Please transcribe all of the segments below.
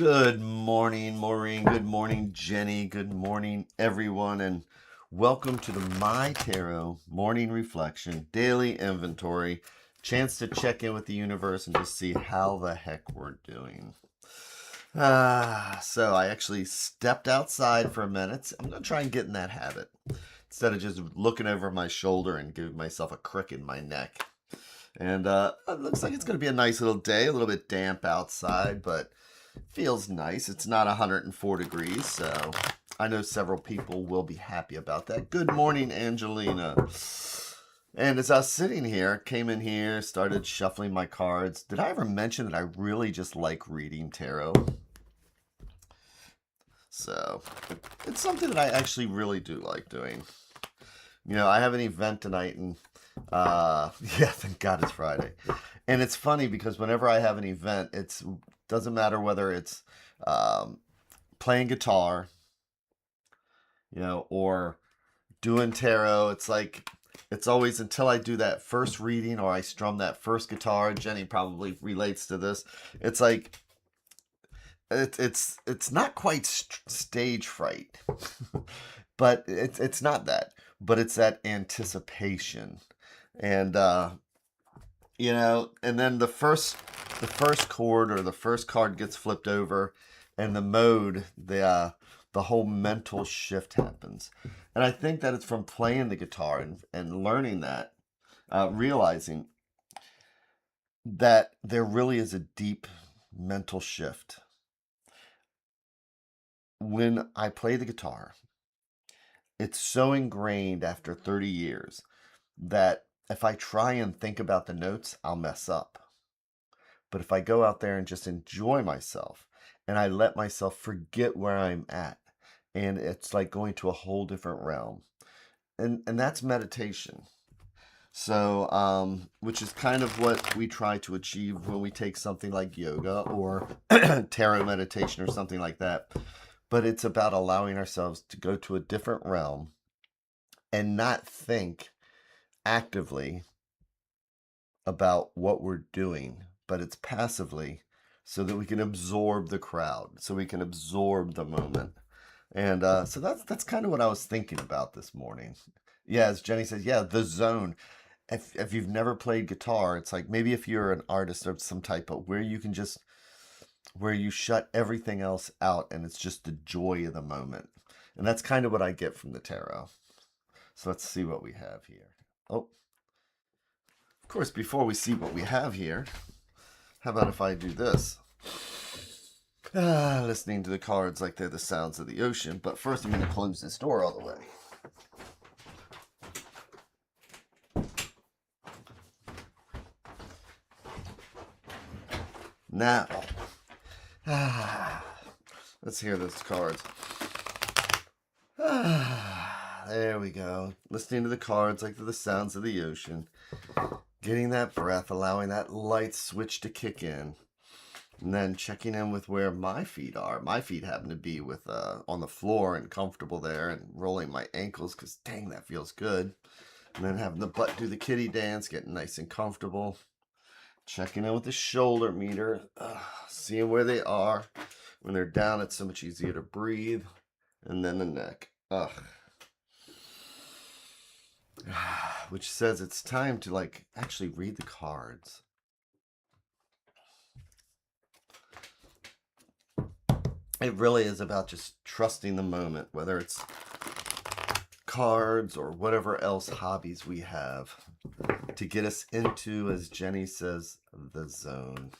Good morning, Maureen. Good morning, Jenny. Good morning, everyone. And welcome to the MyTarot Morning Reflection Daily Inventory. Chance to check in with the universe and just see how the heck we're doing. So I actually stepped outside for a minute. I'm going to try and get in that habit instead of just looking over my shoulder and giving myself a crick in my neck. And it looks like it's going to be a nice little day, a little bit damp outside, but feels nice. It's not 104 degrees, so I know several people will be happy about that. Good morning, Angelina. And as I was sitting here, came in here, started shuffling my cards. Did I ever mention that I really just like reading tarot? So it's something that I actually really do like doing. You know, I have an event tonight, and yeah, thank God it's Friday. And it's funny because whenever I have an event, it doesn't matter whether it's playing guitar, you know, or doing tarot. It's like, it's always until I do that first reading or I strum that first guitar. Jenny probably relates to this. It's like, it's not quite stage fright, but it's not that, but it's that anticipation. And you know, and then the first chord or the first card gets flipped over, and the whole mental shift happens. And I think that it's from playing the guitar and learning that, realizing that there really is a deep mental shift. When I play the guitar, it's so ingrained after 30 years that if I try and think about the notes, I'll mess up. But if I go out there and just enjoy myself and I let myself forget where I'm at, and it's like going to a whole different realm. And that's meditation. So, which is kind of what we try to achieve when we take something like yoga or tarot meditation or something like that. But it's about allowing ourselves to go to a different realm and not think actively about what we're doing, but it's passively, so that we can absorb the crowd, so we can absorb the moment. And so that's kind of what I was thinking about this morning. Yeah, as Jenny says, yeah, the zone. If you've never played guitar, it's like maybe if you're an artist of some type, of where you can just, where you shut everything else out and it's just the joy of the moment. And that's kind of what I get from the tarot. So let's see what we have here. Oh, of course, before we see what we have here, how about if I do this? Listening to the cards like they're the sounds of the ocean. But first I'm going to close this door all the way. Now, let's hear those cards. There we go. Listening to the cards like they're the sounds of the ocean. Getting that breath, allowing that light switch to kick in. And then checking in with where my feet are. My feet happen to be with on the floor and comfortable there, and rolling my ankles because dang, that feels good. And then having the butt do the kitty dance, getting nice and comfortable. Checking in with the shoulder meter, seeing where they are. When they're down, it's so much easier to breathe. And then the neck. Which says it's time to like actually read the cards. It really is about just trusting the moment, whether it's cards or whatever else hobbies we have, to get us into, as Jenny says, the zone.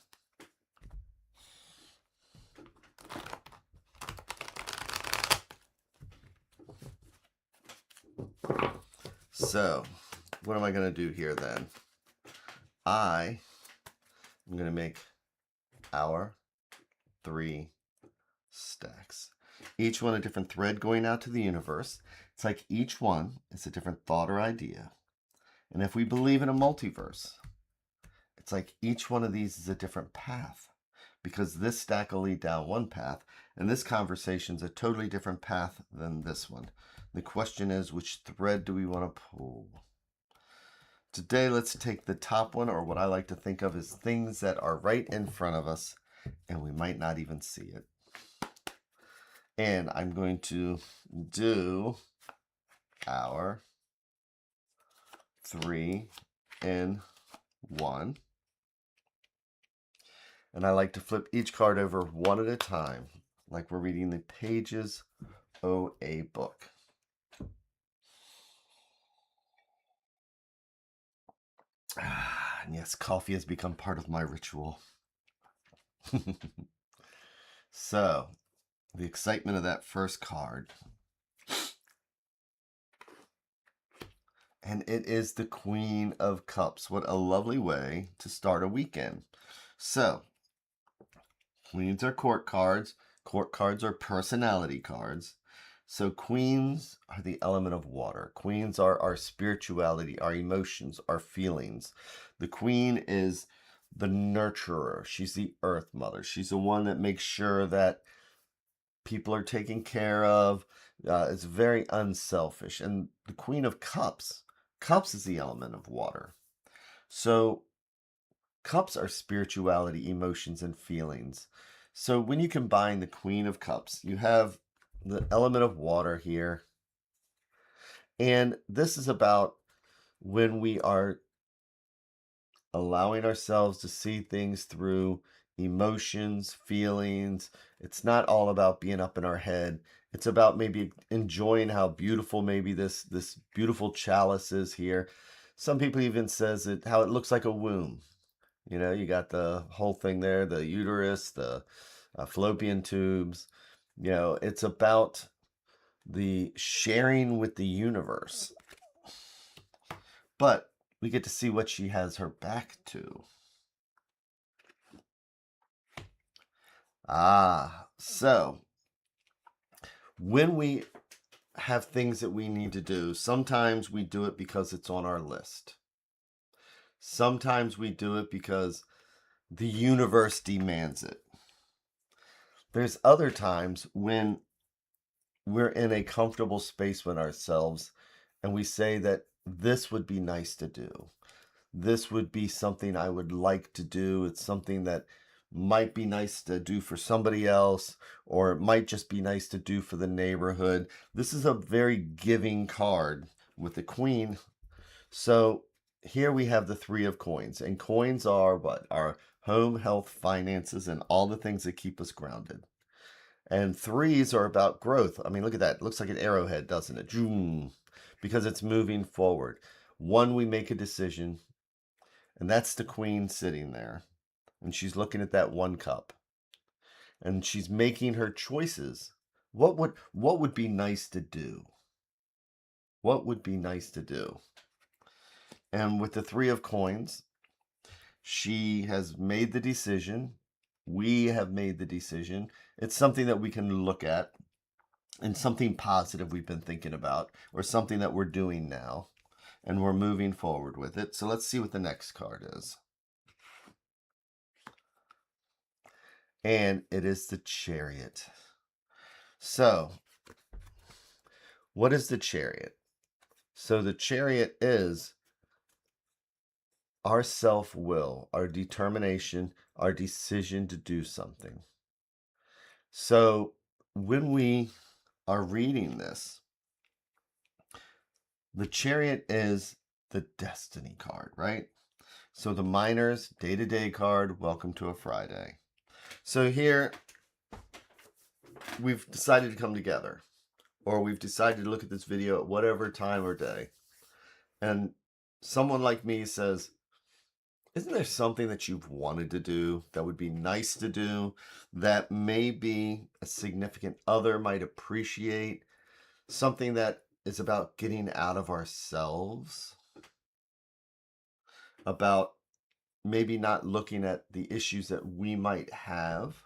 So, what am I going to do here then? I'm going to make our 3 stacks. Each one a different thread going out to the universe. It's like each one is a different thought or idea. And if we believe in a multiverse, it's like each one of these is a different path, because this stack will lead down one path, and this conversation's a totally different path than this one. The question is, which thread do we want to pull? Today, let's take the top one, or what I like to think of as things that are right in front of us, and we might not even see it. And I'm going to do our 3 in 1. And I like to flip each card over one at a time, like we're reading the pages of a book. And yes, coffee has become part of my ritual. So, the excitement of that first card. And it is the Queen of Cups. What a lovely way to start a weekend. So, Queens are court cards. Court cards are personality cards. So queens are the element of water. Queens are our spirituality, our emotions, our feelings. The queen is the nurturer. She's the earth mother. She's the one that makes sure that people are taken care of. It's very unselfish. And the Queen of Cups, cups is the element of water. So cups are spirituality, emotions, and feelings. So when you combine the Queen of Cups, you have the element of water here. And this is about when we are allowing ourselves to see things through emotions, feelings. It's not all about being up in our head. It's about maybe enjoying how beautiful maybe this beautiful chalice is here. Some people even says it how it looks like a womb. You know, you got the whole thing there, the uterus, the fallopian tubes. You know, it's about the sharing with the universe. But we get to see what she has her back to. So when we have things that we need to do, sometimes we do it because it's on our list. Sometimes we do it because the universe demands it. There's other times when we're in a comfortable space with ourselves and we say that this would be nice to do. This would be something I would like to do. It's something that might be nice to do for somebody else, or it might just be nice to do for the neighborhood. This is a very giving card with the Queen. So here we have the 3 of coins, and coins are what? Our home, health, finances, and all the things that keep us grounded. And 3s are about growth. I mean, look at that. It looks like an arrowhead, doesn't it? Zoom. Because it's moving forward. 1, we make a decision, and that's the Queen sitting there. And she's looking at that 1 cup. And she's making her choices. What would be nice to do? What would be nice to do? And with the 3 of coins, she has made the decision. We have made the decision. It's something that we can look at, and something positive we've been thinking about, or something that we're doing now, and we're moving forward with it. So let's see what the next card is. And it is the Chariot. So what is the Chariot? So the Chariot is our self-will, our determination, our decision to do something. So when we are reading this, the Chariot is the destiny card, right? So the Miners day-to-day card, welcome to a Friday. So here we've decided to come together, or we've decided to look at this video at whatever time or day. And someone like me says, isn't there something that you've wanted to do that would be nice to do, that maybe a significant other might appreciate, something that is about getting out of ourselves, about maybe not looking at the issues that we might have?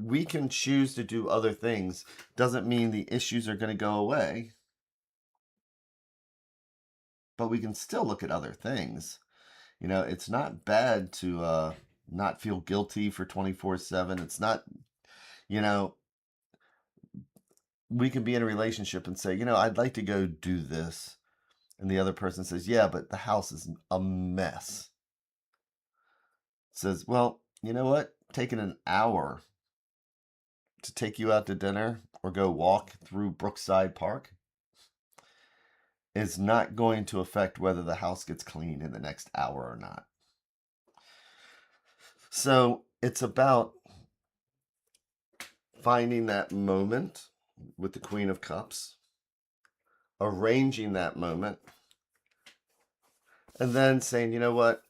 We can choose to do other things. Doesn't mean the issues are going to go away, but we can still look at other things. You know, it's not bad to not feel guilty for 24/7. It's not, you know, we can be in a relationship and say, you know, I'd like to go do this. And the other person says, yeah, but the house is a mess. Says, well, you know what? Taking an hour to take you out to dinner or go walk through Brookside Park is not going to affect whether the house gets clean in the next hour or not. So it's about finding that moment with the Queen of Cups, arranging that moment, and then saying, you know what?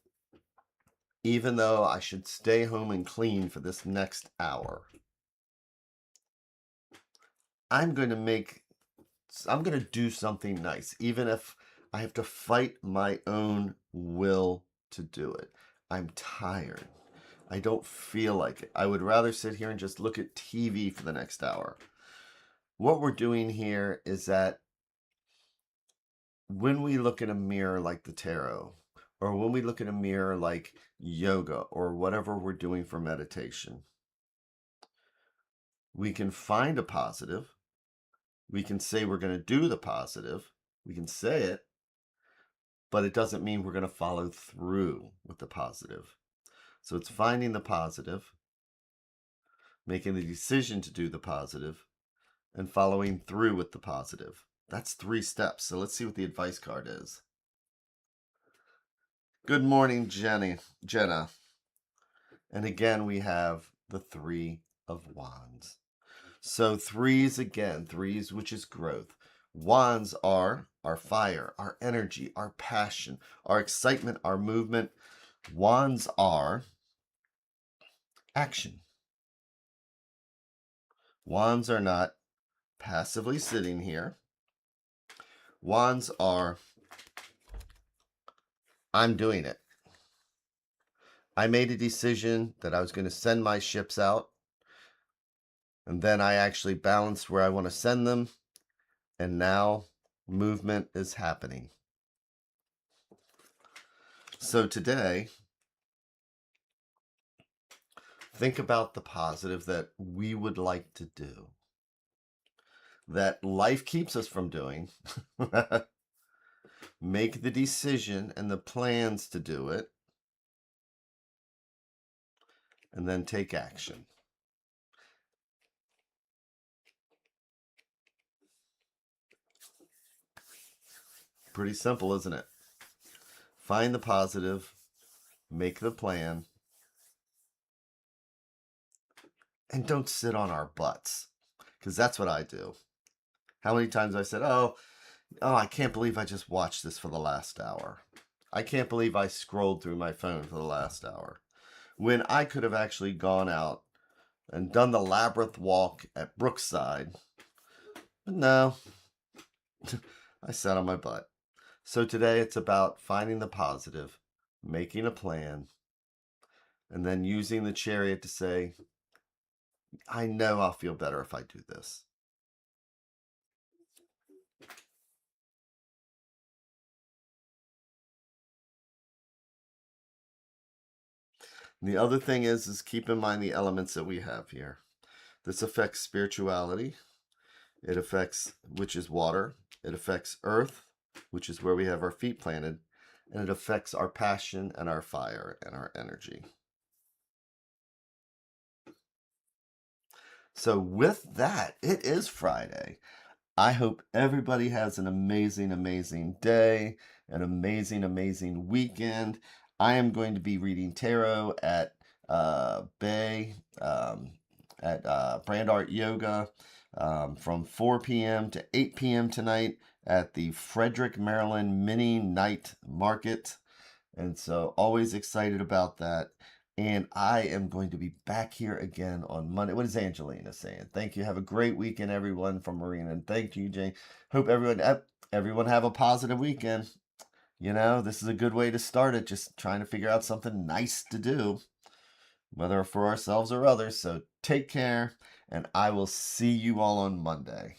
Even though I should stay home and clean for this next hour, I'm going to do something nice, even if I have to fight my own will to do it. I'm tired. I don't feel like it. I would rather sit here and just look at TV for the next hour. What we're doing here is that when we look in a mirror like the tarot, or when we look in a mirror like yoga, or whatever we're doing for meditation, we can find a positive. We can say we're going to do the positive. We can say it, but it doesn't mean we're going to follow through with the positive. So it's finding the positive, making the decision to do the positive, and following through with the positive. That's 3 steps. So let's see what the advice card is. Good morning, Jenna. And again, we have the 3 of Wands. So 3s again, 3s, which is growth. Wands are our fire, our energy, our passion, our excitement, our movement. Wands are action. Wands are not passively sitting here. Wands are, I'm doing it. I made a decision that I was going to send my ships out, and then I actually balanced where I want to send them, and now movement is happening. So today, think about the positive that we would like to do, that life keeps us from doing. Make the decision and the plans to do it, and then take action. Pretty simple, isn't it? Find the positive, make the plan, and don't sit on our butts, because that's what I do. How many times I said, oh, I can't believe I just watched this for the last hour. I can't believe I scrolled through my phone for the last hour. When I could have actually gone out and done the labyrinth walk at Brookside. But no, I sat on my butt. So today it's about finding the positive, making a plan, and then using the chariot to say, I know I'll feel better if I do this. And the other thing is keep in mind the elements that we have here. This affects spirituality. It affects, which is water. It affects earth, which is where we have our feet planted. And it affects our passion and our fire and our energy. So with that, it is Friday. I hope everybody has an amazing, amazing day, an amazing, amazing weekend. I am going to be reading tarot at Bay, at Brand Art Yoga from 4 p.m. to 8 p.m. tonight at the Frederick, Maryland Mini Night Market. And so always excited about that. And I am going to be back here again on Monday. What is Angelina saying? Thank you. Have a great weekend, everyone, from Marina. And thank you, Jane. Hope everyone have a positive weekend. You know, this is a good way to start it. Just trying to figure out something nice to do, whether for ourselves or others. So take care, and I will see you all on Monday.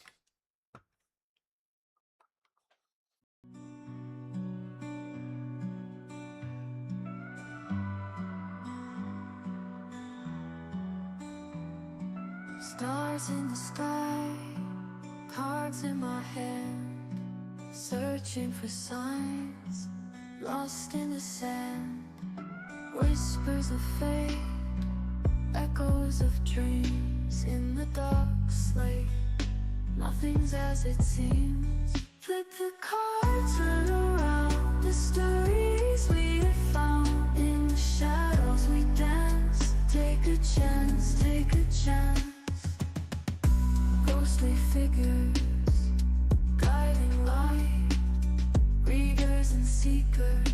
Stars in the sky, cards in my hand, searching for signs, lost in the sand. Whispers of fate, Echoes of dreams in the dark slate. Nothing's as it seems. Flip the cards, turn around. Mysteries we have found. In the shadows we dance. Take a chance, take a chance. Ghostly figures, guiding light. Readers and seekers,